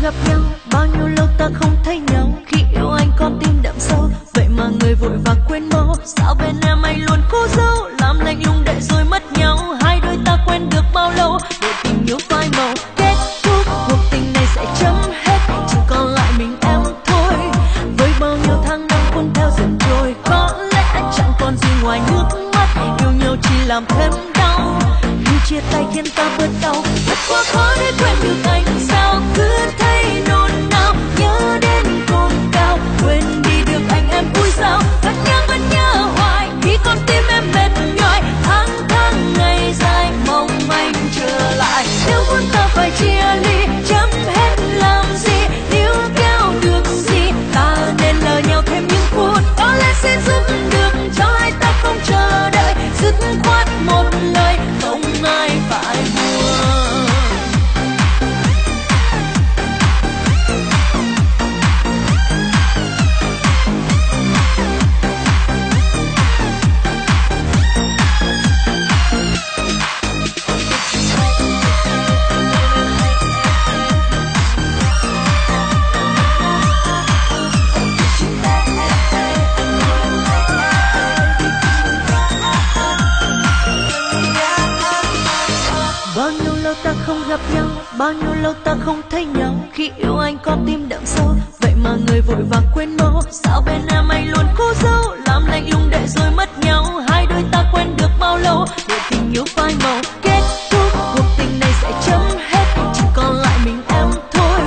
gặp nhau, bao nhiêu lâu ta không thấy nhau. Khi yêu anh có tim đậm sâu, vậy mà người vội vàng quên mau. Sao bên em anh luôn cố giấu, làm lạnh lùng để rồi mất nhau. Hai đôi ta quen được bao lâu để tình yêu phai màu. Kết thúc cuộc tình này sẽ chấm hết, chỉ còn lại mình em thôi. Với bao nhiêu tháng năm cuốn theo dần trôi, có lẽ chẳng còn gì ngoài nước mắt. Yêu nhau chỉ làm thêm đau, khi chia tay khiến ta bớt đau. Thật quá khó để quên được anh, sao cứ thấy nôn nao. Nhớ đến cồn cao, quên đi được anh em vui sao. Vẫn nhớ hoài khi con tim em mệt nhoài. Tháng tháng ngày dài mong anh trở lại. Nếu muốn ta phải chia ly, chấm hết làm gì. Níu kéo được gì, ta nên lờ nhau thêm những phút. Có lẽ sẽ giúp được cho hai ta không chờ đợi. Dứt khoát một lời, không ai phải buồn. Bao nhiêu lâu ta không gặp nhau, bao nhiêu lâu ta không thấy nhau. Khi yêu anh có tim đậm sâu, vậy mà người vội vàng quên mau. Sao bên em anh luôn cố giấu, làm lạnh lùng để rồi mất nhau. Hai đôi ta quen được bao lâu để tình yêu phai màu. Kết thúc cuộc tình này sẽ chấm hết, chỉ còn lại mình em thôi.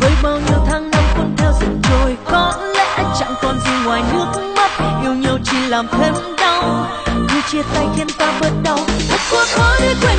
Với bao nhiêu tháng năm cuốn theo dần trôi, có lẽ chẳng còn gì ngoài nước mắt. Yêu nhau chỉ làm thêm đau, khi chia tay khiến ta bớt đau. Thật quá khó để quên